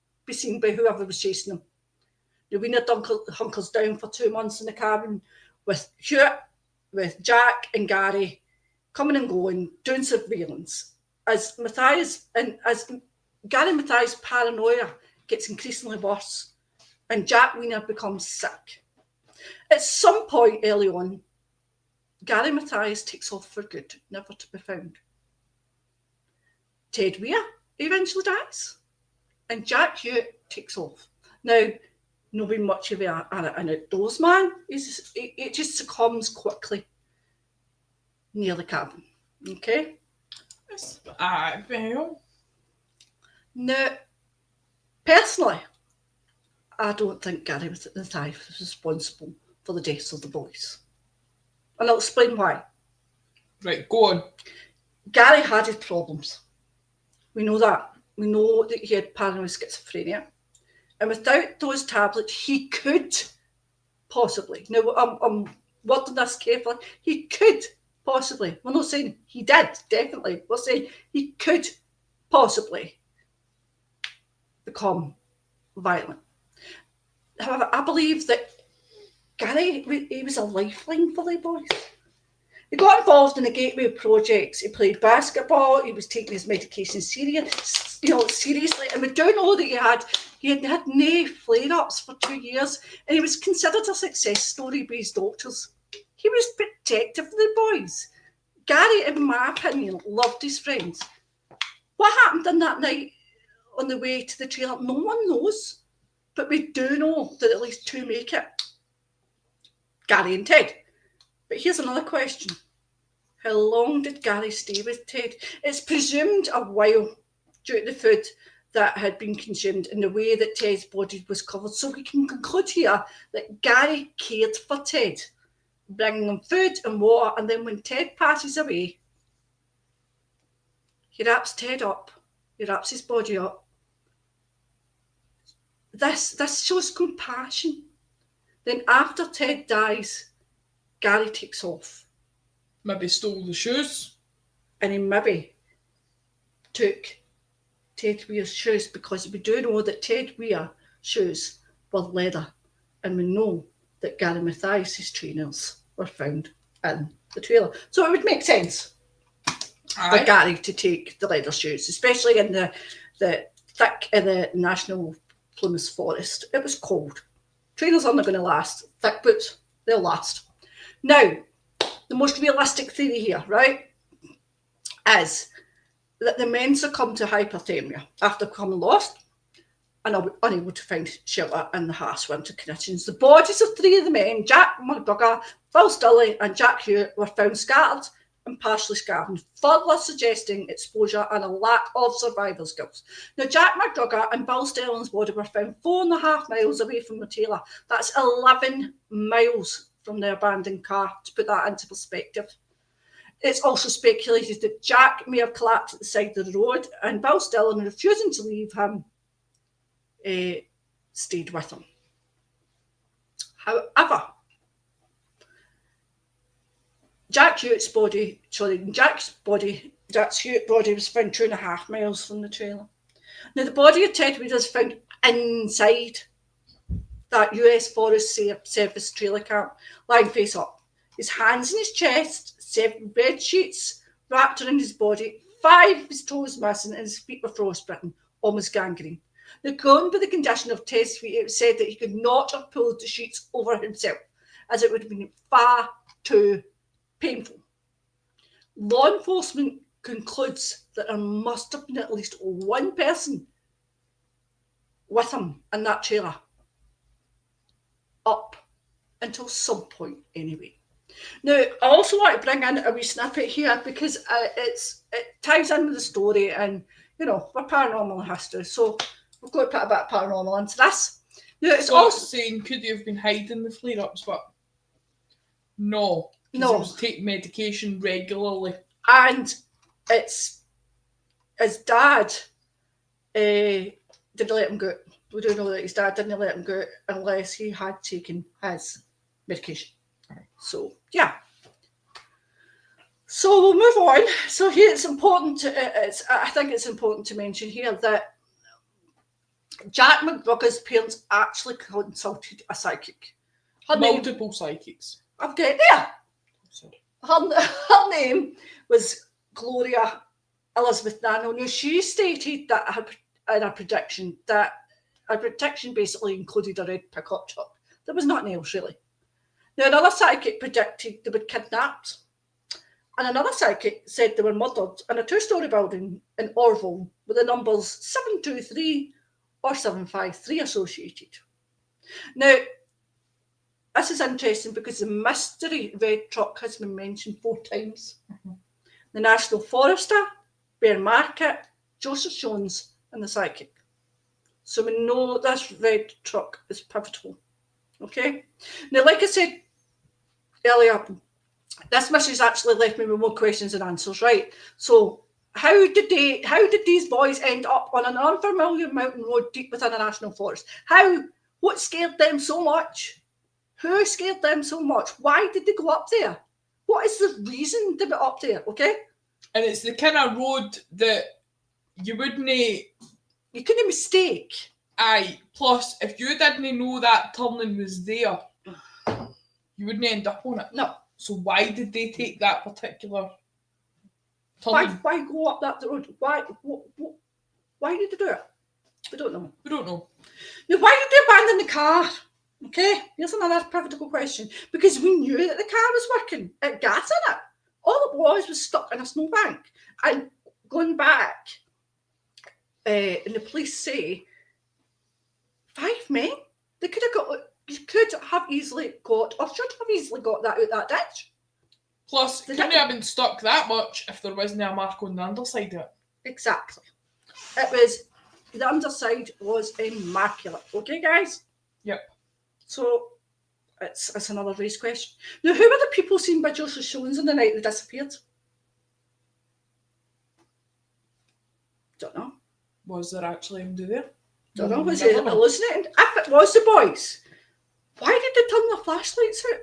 by whoever was chasing them. Rowena hunkers down for 2 months in the cabin with Hewitt, with Jack and Gary coming and going, doing surveillance. As Gary Mathias' paranoia gets increasingly worse and Jack Weiner becomes sick. At some point early on, Gary Mathias takes off for good, never to be found. Ted Weir eventually dies, and Jack Hewitt takes off. Now, not being much of an outdoors man, it just succumbs quickly near the cabin. Okay? Well. Now, personally, I don't think Gary Mathias was responsible for the deaths of the boys. And I'll explain why. Right, go on. Gary had his problems. We know that. We know that he had paranoid schizophrenia. And without those tablets, he could possibly, now I'm wording this carefully, he could possibly, we're not saying he did, definitely, we're saying he could possibly become violent. However, I believe that Gary, he was a lifeline for the boys. He got involved in the Gateway projects. He played basketball. He was taking his medication seriously. And we do know that he had no flare-ups for 2 years, and he was considered a success story by his doctors. He was protective of the boys. Gary, in my opinion, loved his friends. What happened on that night on the way to the trailer, no one knows. But we do know that at least 2 make it. Gary and Ted. But here's another question. How long did Gary stay with Ted? It's presumed a while due to the food that had been consumed and the way that Ted's body was covered. So we can conclude here that Gary cared for Ted, bringing him food and water, and then when Ted passes away, he wraps Ted up, he wraps his body up. This shows compassion. Then after Ted dies, Gary takes off. Maybe stole the shoes. And he maybe took Ted Weir's shoes, because we do know that Ted Weir shoes were leather. And we know that Gary Mathias' trainers were found in the trailer. So it would make sense for Gary to take the leather shoes, especially in the thick in the National Plumas Forest. It was cold. Trainers aren't going to last. Thick boots, they'll last. Now, the most realistic theory here, right, is that the men succumbed to hypothermia after becoming lost and unable to find shelter in the harsh winter conditions. The bodies of 3 of the men, Jack McDougall, Bill Stilley and Jack Hewitt, were found scattered and partially scarred, further suggesting exposure and a lack of survival skills. Now, Jack McDougall and Bill Sterling's body were found 4.5 miles away from the trailer. That's 11 miles from the abandoned car, to put that into perspective. It's also speculated that Jack may have collapsed at the side of the road, and Bill Stirling, refusing to leave him, stayed with him. However, Jack Hewitt's body was found 2.5 miles from the trailer. Now, the body of Ted Weir is found inside that US Forest Service trailer camp, lying face up. His hands in his chest, 7 bed sheets wrapped around his body, 5 of his toes missing, and his feet were frostbitten, almost gangrene. Now, going by the condition of Ted's feet, it was said that he could not have pulled the sheets over himself, as it would have been far too painful. Law enforcement concludes that there must have been at least one person with him in that trailer, up until some point anyway. Now, I also want to bring in a wee snippet here, because it ties in with the story, and we're paranormal history, so we're going to put a bit of paranormal into this. Now, it's so also saying, could you have been hiding the flare-ups, but no. He was taking medication regularly. And it's his dad didn't let him go. We don't know that his dad didn't let him go unless he had taken his medication. So, yeah. So we'll move on. So here it's important I think it's important to mention here that Jack McDougall's parents actually consulted a psychic. Multiple psychics. I'm getting there. Her name was Gloria Elizabeth Nano. Now, she stated that in a prediction that a prediction basically included a red pickup truck. There was nothing else, really. Now, another psychic predicted they were kidnapped and another psychic said they were murdered in a two-storey building in Orville with the numbers 723 or 753 associated. Now, this is interesting because the mystery red truck has been mentioned 4 times. The National Forester, Bear Market, Joseph Jones, and the psychic. So we know this red truck is pivotal. Okay? Now, like I said earlier, this message actually left me with more questions than answers, right? So how did these boys end up on an unfamiliar mountain road deep within a national forest? What scared them so much? Who scared them so much? Why did they go up there? What is the reason they went up there? Okay? And it's the kind of road that you couldn't mistake. Aye. Plus, if you didn't know that turning was there, you wouldn't end up on it. No. So why did they take that particular turning? Why go up that road? Why did they do it? We don't know. Now, why did they abandon the car? Okay, here's another pivotal question. Because we knew that the car was working. It had gas in it. All it was stuck in a snowbank. And going back, and the police say 5 men. You could have easily got, or should have easily got that out that ditch. Plus, it couldn't have been stuck that much if there wasn't a mark on the underside of it. Exactly. The underside was immaculate. Okay, guys? Yep. So, it's another race question. Now, who were the people seen by Joseph Jones on the night they disappeared? Don't know. Was there actually him there? Don't know. Was it hallucinating? If it was the boys, why did they turn their flashlights out?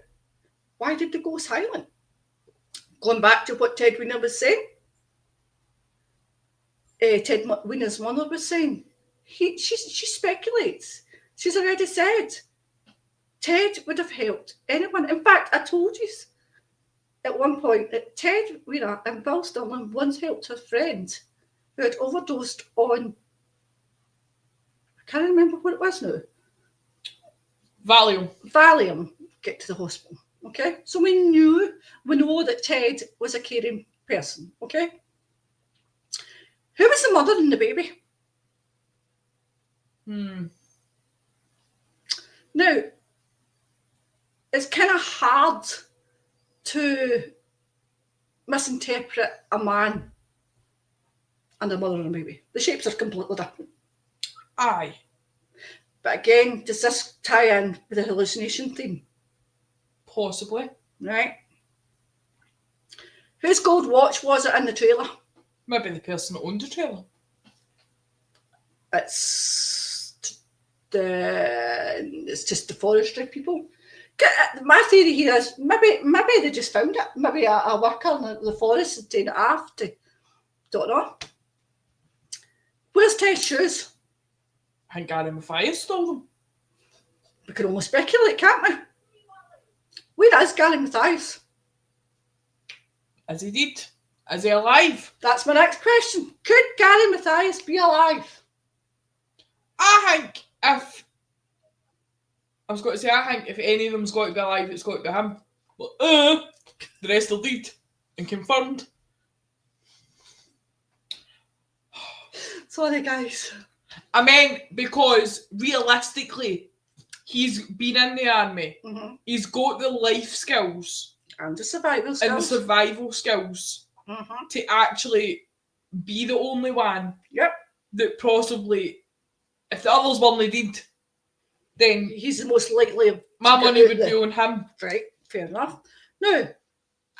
Why did they go silent? Going back to what Ted Weiner was saying, Ted Weiner's mother was saying, she speculates. She's already said Ted would have helped anyone. In fact, I told you at one point that Ted Weiner and Bill Stirling once helped a friend who had overdosed on, I can't remember what it was now. Valium, get to the hospital. Okay, so we know that Ted was a caring person. Okay, who was the mother and the baby? Now, it's kind of hard to misinterpret a man and a mother and a baby. The shapes are completely different. Aye. But again, does this tie in with the hallucination theme? Possibly. Right. Whose gold watch was it in the trailer? Maybe the person that owned the trailer. It's just the forestry people. My theory here is maybe they just found it. Maybe a worker in the forest had taken it off. Don't know. Where's Ted's shoes? I think Gary Mathias stole them. We can only speculate, can't we? Where is Gary Mathias? Is he dead? Is he alive? That's my next question. Could Gary Mathias be alive? I think if any of them's got to be alive, it's got to be him. But the rest are dead and confirmed. Sorry, guys. I mean, because realistically, he's been in the army. Mm-hmm. He's got the life skills and the survival skills. Mm-hmm. To actually be the only one. Yep. That possibly, if the others weren't dead, then he's the most likely. My money would be on him. Right, fair enough. Now, is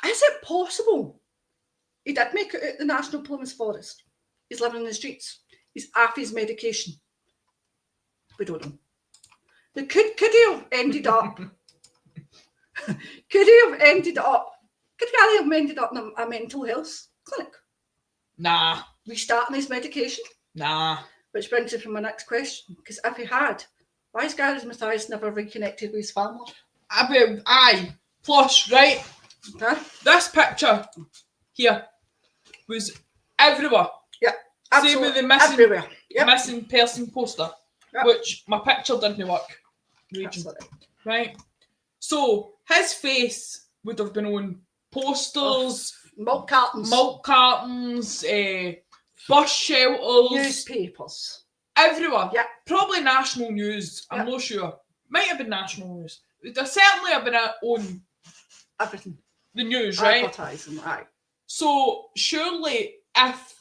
it possible he did make it out the National Plymouth Forest? He's living in the streets. He's off his medication. We don't know. Could he have ended up? Could Gary have ended up in a mental health clinic? Nah. Restarting his medication? Nah. Which brings me to my next question. Because if he had, why is Gary Mathias never reconnected with his family? Aye. Plus, right? Okay. This picture here was everywhere. Yeah. Same with the missing person poster, which my picture didn't work. Right? So his face would have been on posters, Milk cartons. milk cartons, bus shelters, Newspapers. everywhere. Yeah. Probably national news. I'm Yeah. not sure. Might have been national news. There certainly have been on Everything. the news, right? Advertising, right. So surely if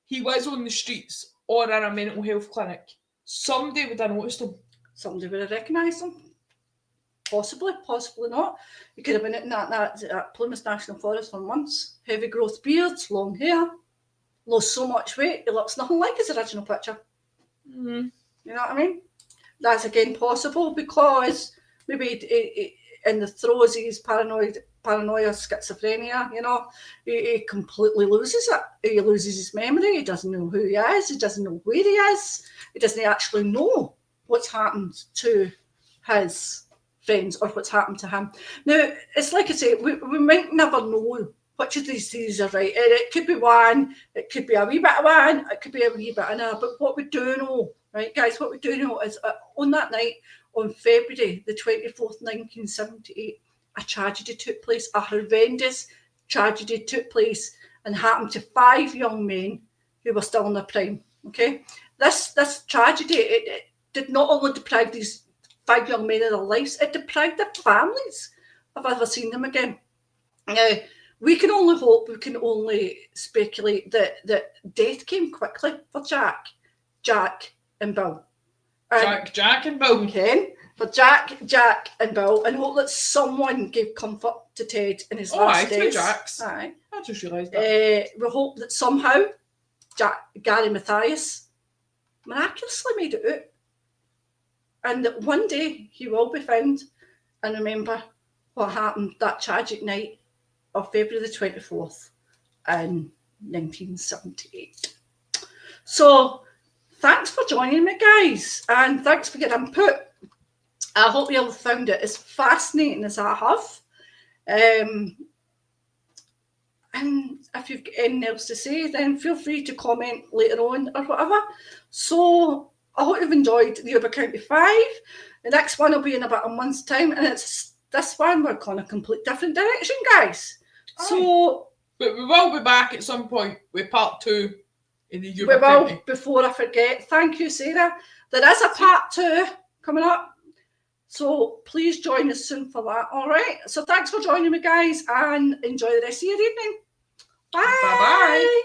he was on the streets or in a mental health clinic, somebody would have noticed him. Somebody would have recognised him. Possibly, possibly not. He could have been in that Plymouth National Forest for months. Heavy growth beards, long hair, lost so much weight, he looks nothing like his original picture. Mm. You know what I mean? That's again possible because maybe in the throes of his paranoia, schizophrenia, you know, he completely loses it. He loses his memory. He doesn't know who he is. He doesn't know where he is. He doesn't actually know what's happened to his friends or what's happened to him. Now, it's like I say, we might never know which of these things are right. And it could be one, it could be a wee bit of one, it could be a wee bit of another. But what we do know, right, guys, what we do know is on that night, on February the 24th, 1978, a tragedy took place, a horrendous tragedy took place and happened to 5 young men who were still in their prime, okay? This tragedy, it did not only deprive these 5 young men of their lives, it deprived their families of ever seeing them again. Now, we can only hope, we can only speculate that death came quickly for Jack, and Bill. Jack and Bill. Okay, for Jack and Bill, and hope that someone gave comfort to Ted in his last days. Jacks. Aye. I just realised that. We hope that somehow Gary Mathias miraculously made it out, and that one day he will be found and remember what happened that tragic night of February the 24th in 1978. So thanks for joining me, guys, and thanks for your input. I hope you all found it as fascinating as I have. And if you've got anything else to say, then feel free to comment later on or whatever. So I hope you've enjoyed the Uber County 5. The next one will be in about a month's time, and it's this one, we're going a complete different direction, guys. Aye. So, but we will be back at some point with part 2 in the Uber we will, County. before I forget. Thank you, Sarah. There is a part 2 coming up, so please join us soon for that. All right. So thanks for joining me, guys, and enjoy the rest of your evening. Bye. Bye-bye.